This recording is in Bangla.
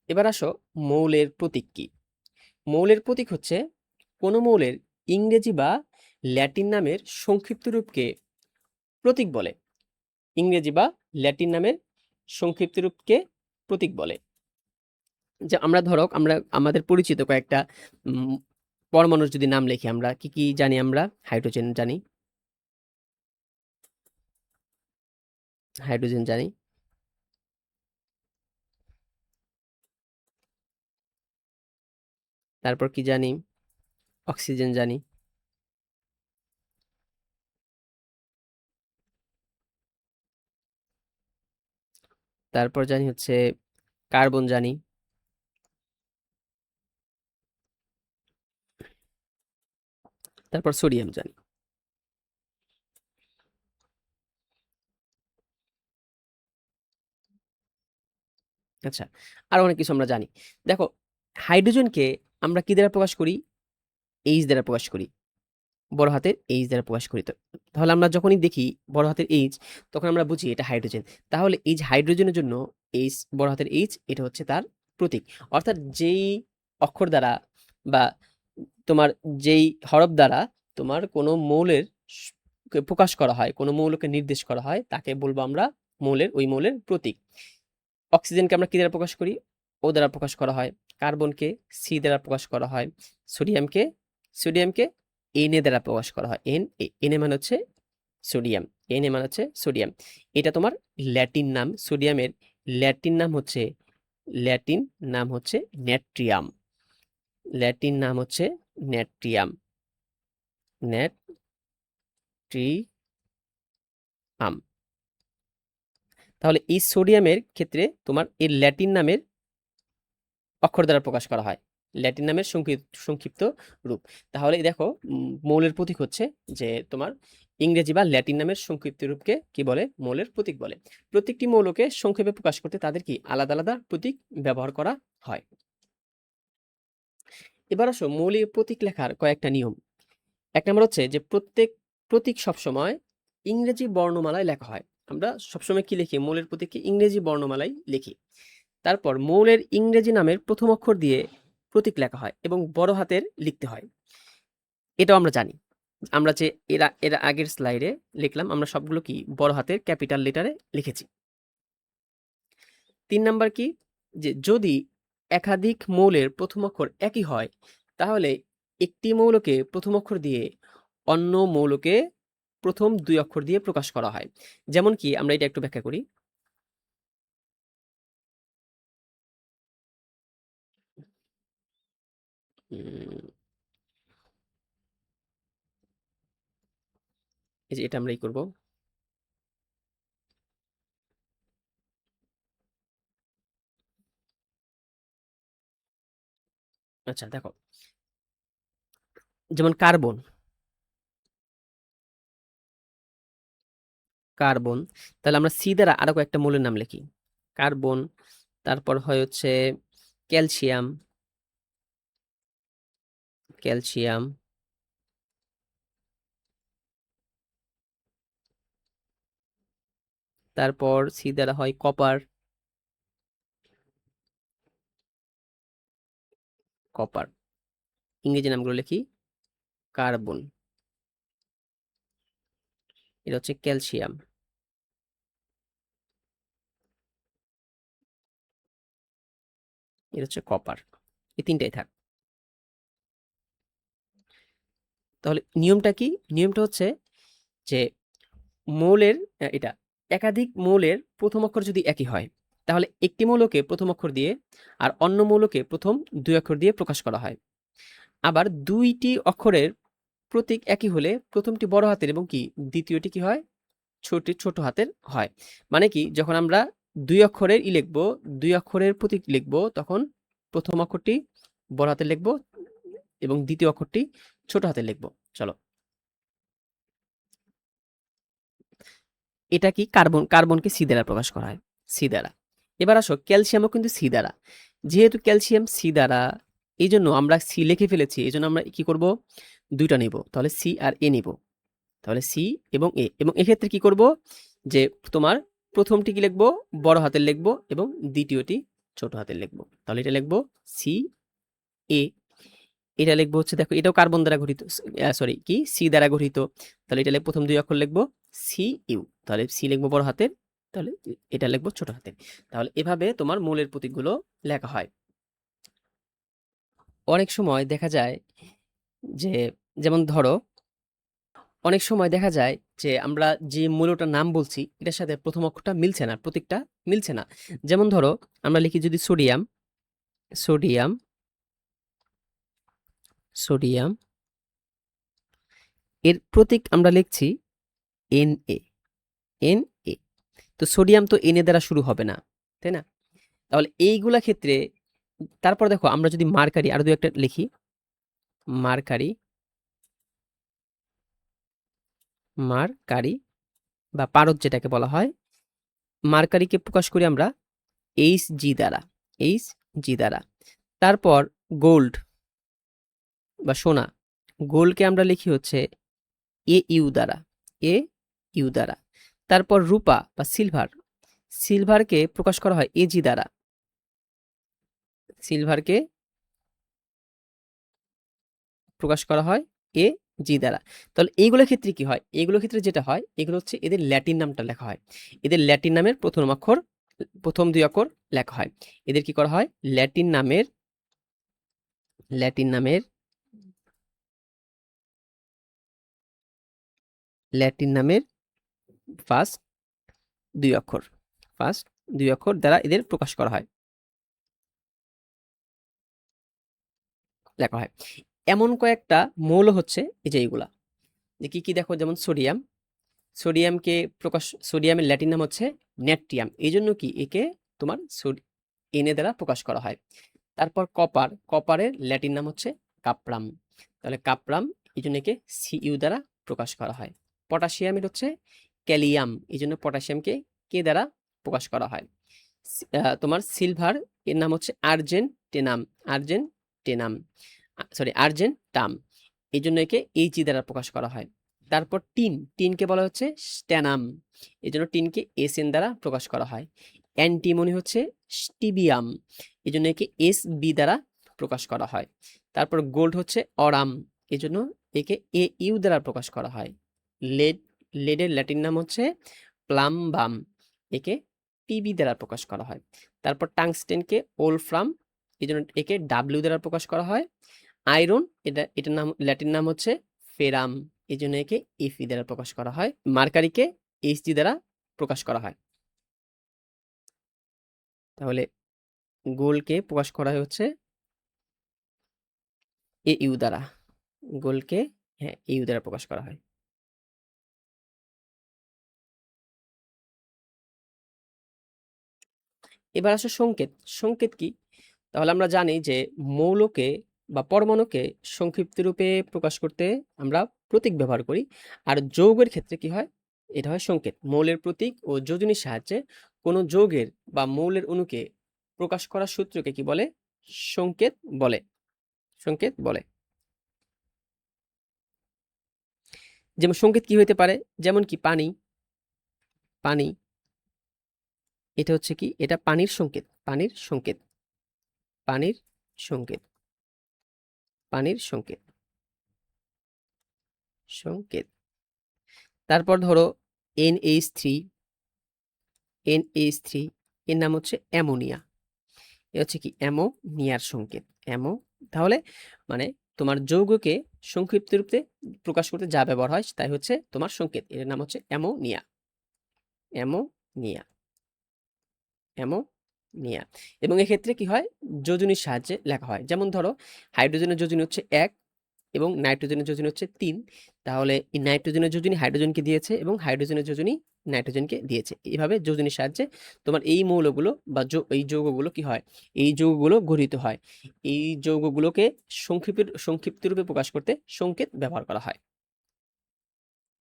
এবার আসো মৌলের প্রতীক কি। মৌলের প্রতীক হচ্ছে কোনো মৌলের ইংরেজি বা ল্যাটিন নামের সংক্ষিপ্ত রূপকে প্রতীক বলে। ইংরেজি বা ল্যাটিন নামের সংক্ষিপ্ত রূপকে প্রতীক বলে। যে আমরা ধরো আমরা আমাদের পরিচিত কয়েকটা পরমাণুর যদি নাম লিখি, আমরা কি কি জানি? আমরা হাইড্রোজেন জানি, হাইড্রোজেন জানি, তারপর কি জানি? অক্সিজেন জানি, তারপর জানি হচ্ছে কার্বন জানি, তারপর সোডিয়াম জানি। আচ্ছা, আরো অনেক কিছু আমরা জানি। দেখো, হাইড্রোজেনকে আমরা কি দ্বারা প্রকাশ করি? এইচ দ্বারা প্রকাশ করি, বড় হাতের এইচ দ্বারা প্রকাশ করি। তো তাহলে আমরা যখনই দেখি বড় হাতের এইচ, তখন আমরা বুঝি এটা হাইড্রোজেন। তাহলে এই যে হাইড্রোজেনের জন্য এইচ, বড় হাতের এইচ, এটা হচ্ছে তার প্রতীক। অর্থাৎ যেই অক্ষর দ্বারা বা তোমার যেই হরফ দ্বারা তোমার কোনো মৌলের প্রকাশ করা হয়, কোনো মৌলকে নির্দেশ করা হয়, তাকে বলবো আমরা ওই মৌলের প্রতীক। অক্সিজেনকে আমরা কি দ্বারা প্রকাশ করি? ও দ্বারা প্রকাশ করা হয়। কার্বনকে সি দ্বারা প্রকাশ করা হয়। সোডিয়ামকে সোডিয়ামকে এন এ দ্বারা প্রকাশ করা হয়। এন এ মানে হচ্ছে সোডিয়াম। এন এ মানে হচ্ছে সোডিয়াম। এটা তোমার ল্যাটিন নাম। সোডিয়ামের ল্যাটিন নাম হচ্ছে ল্যাটিন নাম হচ্ছে নেট্রিয়াম। ল্যাটিন নাম হচ্ছে নেট্রিয়াম। নেট্রিয়াম। তাহলে এই সোডিয়ামের ক্ষেত্রে তোমার এর ল্যাটিন নামের অক্ষর দ্বারা প্রকাশ করা হয়, ল্যাটিন নামের সংক্ষিপ্ত রূপ। তাহলে দেখো, মৌলের প্রতীক হচ্ছে যে তোমার ইংরেজি বা ল্যাটিন নামের সংক্ষিপ্ত রূপকে কি বলে? মৌলের প্রতীক বলে। প্রত্যেকটি মৌলকে সংক্ষেপে প্রকাশ করতে তাদের কি আলাদা আলাদা প্রতীক ব্যবহার করা হয়। এবার আসো মৌলিক প্রতীক লেখার কয়েকটা নিয়ম। এক নম্বর হচ্ছে যে প্রত্যেক প্রতীক সবসময় ইংরেজি বর্ণমালায় লেখা হয়। আমরা সবসময় কি লিখি? মৌলের প্রতীককে ইংরেজি বর্ণমালায় লিখি। তারপর মৌলের ইংরেজি নামের প্রথম অক্ষর দিয়ে প্রতীক লেখা হয় এবং বড় হাতের লিখতে হয়। এটাও আমরা জানি। আমরা যে এর আগের স্লাইডে লিখলাম, আমরা সবগুলো কি বড় হাতের ক্যাপিটাল লেটারে লিখেছি। ৩ নাম্বার কি? যে যদি একাধিক মৌলের প্রথম অক্ষর একই হয়, তাহলে একটি মৌলকে প্রথম অক্ষর দিয়ে অন্য মৌলকে প্রথম ২ অক্ষর দিয়ে প্রকাশ করা হয়। যেমন কি আমরা এটা একটু ব্যাখ্যা করি। উম এই যে এটা আমরা করব। আচ্ছা দেখো, যেমন কার্বন, কার্বন। তাহলে আমরা সি দ্বারা আরো কয়েকটা মৌলের নাম লিখি। কার্বন, তারপর হয় হচ্ছে ক্যালসিয়াম, ক্যালসিয়াম, তারপর সি দ্বারা হয় কপার, কপার। ইংরেজি নামগুলো লিখি। কার্বন, এটা হচ্ছে ক্যালসিয়াম, এটা হচ্ছে কপার। এই তিনটাই থাক। তাহলে নিয়মটা কি? নিয়মটা হচ্ছে যে মৌলের এটা একাধিক মৌলের প্রথম অক্ষর যদি একই হয়, তাহলে একটি মৌলকে প্রথম অক্ষর দিয়ে আর অন্য মৌলকে প্রথম ২ অক্ষর দিয়ে প্রকাশ করা হয়। আবার ২টি অক্ষরের প্রতীক একই হলে প্রথমটি বড় হাতের এবং কি দ্বিতীয়টি কি হয়? ছোট হাতের হয়। মানে কি, যখন আমরা ২ অক্ষরের লিখব, ২ অক্ষরের প্রতীক লিখব, তখন প্রথম অক্ষরটি বড় হাতে লিখব এবং দ্বিতীয় অক্ষরটি ছোট হাতে লিখব। চলো, এটা কি? কার্বনকে সি দ্বারা প্রকাশ করা হয়, সি দ্বারা। এবার আসো, ক্যালসিয়ামও কিন্তু সি দ্বারা। যেহেতু ক্যালসিয়াম সি দ্বারা, এই জন্য আমরা সি লিখে ফেলেছি, এই জন্য আমরা কি করব? ২টা নেব, তাহলে সি আর এ নেব। তাহলে সি এবং এ, এবং এক্ষেত্রে কি করব? যে তোমার প্রথমটি কি লিখবো? বড় হাতের লিখবো এবং দ্বিতীয়টি ছোট হাতের লিখবো। তাহলে এটা লিখবো সি এ, এটা লিখবো হচ্ছে দেখো এটাও কার্বন দ্বারা গঠিত, সরি কি সি দ্বারা গঠিত, তাহলে এটা প্রথম দুই অক্ষর লিখবো সি ইউ, তাহলে সি লিখবো বড় হাতের, তাহলে এটা লিখবো ছোট হাতের। তাহলে এভাবে তোমার মৌলের প্রতীকগুলো লেখা হয়। অনেক সময় দেখা যায় যে, যেমন ধরো অনেক সময় দেখা যায় যে আমরা যে মৌলটার নাম বলছি এটার সাথে প্রথম অক্ষরটা মিলছে না, প্রতীকটা মিলছে না। যেমন ধরো আমরা লিখি যদি সোডিয়াম, সোডিয়াম, সোডিয়াম, এর প্রতীক আমরা লিখছি এন এ, এন এ। তো সোডিয়াম তো এন এ দ্বারা শুরু হবে না, তাই না? তাহলে এইগুলা ক্ষেত্রে, তারপর দেখো আমরা যদি মার্কারি আরো দু একটা লিখি, মার্কারি, মার্কারি বা পারদ যেটাকে বলা হয়, মার্কারিকে প্রকাশ করি আমরা এইচ জি দ্বারা, এইচ জি দ্বারা। তারপর গোল্ড বা সোনা, গোল্ডকে আমরা লিখি হচ্ছে এ ইউ দ্বারা, এ ইউ দ্বারা। তারপর রূপা বা সিলভার, সিলভারকে প্রকাশ করা হয় এজি দ্বারা, সিলভারকে প্রকাশ করা হয় এ জি দ্বারা। তাহলে এইগুলোর ক্ষেত্রে কি হয়, এইগুলোর ক্ষেত্রে যেটা হয় এগুলো হচ্ছে এদের ল্যাটিন নামটা লেখা হয়, এদের ল্যাটিন নামের প্রথম অক্ষর, প্রথম দুই অক্ষর লেখা হয়। এদের কি করা হয়, ল্যাটিন নামের, ল্যাটিন নামের, ল্যাটিন নামের ফার্স্ট দুই অক্ষর, ফার্স্ট দুই অক্ষর দ্বারা এদের প্রকাশ করা হয়, লেখা হয়। এমন কয়েকটা মৌল হচ্ছে এই যে এইগুলা, যে কি কি দেখো, যেমন সোডিয়াম, সোডিয়ামকে প্রকাশ, সোডিয়ামের ল্যাটিন নাম হচ্ছে নেট্রিয়াম, এই জন্য কি একে তোমার এন এ দ্বারা প্রকাশ করা হয়। তারপর কপার, কপারের ল্যাটিন নাম হচ্ছে কাপ্রাম, তাহলে কাপ্রাম এই জন্য একে সিইউ দ্বারা প্রকাশ করা হয়। পটাশিয়ামের হচ্ছে ক্যালিয়াম, এই জন্য পটাশিয়ামকে কে দ্বারা প্রকাশ করা হয়। তোমার সিলভার এর নাম হচ্ছে আর্জেন্টেনাম, আর্জেন্টেনাম, সরি আর্জেন্টাম, এই জন্য একে এইচ দ্বারা প্রকাশ করা হয়। তারপর টিন, টিনকে বলা হচ্ছে স্ট্যানাম, এই জন্য টিনকে এস এন দ্বারা প্রকাশ করা হয়। অ্যান্টিমনি হচ্ছে স্টিবিয়াম, এই জন্য একে এস বি দ্বারা প্রকাশ করা হয়। তারপর গোল্ড হচ্ছে অরাম, এই জন্য একে এ ইউ দ্বারা প্রকাশ করা হয়। লেড, লেডের ল্যাটিন নাম হচ্ছে প্লাম্বাম, একে পিবি দ্বারা প্রকাশ করা হয়। তারপর টাংস্টেনকে ওলফ্রাম, এই জন্য একে ডাব্লিউ দ্বারা প্রকাশ করা হয়। আয়রন, এটার নাম ল্যাটিন নাম হচ্ছে ফেরাম, এই জন্য একে এফি দ্বারা প্রকাশ করা হয়। মার্কারিকে এইচজি দ্বারা প্রকাশ করা হয়। তাহলে গোলকে প্রকাশ করা হচ্ছে এ ইউ দ্বারা, গোলকে হ্যাঁ ইউ দ্বারা প্রকাশ করা হয়। এবার আসো সংকেত, সংকেত কি? তাহলে আমরা জানি যে মৌলকে বা পরমাণুকে সংক্ষিপ্ত রূপে প্রকাশ করতে আমরা প্রতীক ব্যবহার করি, আর যৌগের ক্ষেত্রে কি হয়, এটা হয় সংকেত। মৌলের প্রতীক ও যোজনীর সাহায্যে কোনো যৌগের বা মৌলের অণুকে প্রকাশ করার সূত্রকে কি বলে, সংকেত বলে, সংকেত বলে। যেমন সংকেত কি হইতে পারে, যেমন কি পানি, পানি এটা হচ্ছে কি, এটা পানির সংকেত, পানির সংকেত, পানির সংকেত, পানির সংকেত, সংকেত। তারপর ধরো NH3, NH3 এর নাম হচ্ছে অ্যামোনিয়া, এ হচ্ছে কি অ্যামোনিয়ার সংকেত, অ্যামো। তাহলে মানে তোমার যৌগকে সংক্ষিপ্ত রূপে প্রকাশ করতে যা ব্যবহার হয় তাই হচ্ছে তোমার সংকেত, এর নাম হচ্ছে অ্যামোনিয়া, অ্যামোনিয়া, অ্যামোনিয়া। এবং এক্ষেত্রে কি হয়, যোজনীর সাহায্যে লেখা হয়। যেমন ধরো হাইড্রোজেনের যোজনী হচ্ছে 1 এবং নাইট্রোজেনের যোজনী হচ্ছে 3, তাহলে এই নাইট্রোজেনের যোজনী হাইড্রোজেনকে দিয়েছে এবং হাইড্রোজেনের যোজনী নাইট্রোজেনকে দিয়েছে। এইভাবে যোজনীর সাহায্যে তোমার এই মৌলগুলো বা এই যৌগগুলো কি হয়, এই যৌগগুলো গঠিত হয়। এই যৌগগুলোকে সংক্ষিপ্ত রূপে প্রকাশ করতে সংকেত ব্যবহার করা হয়।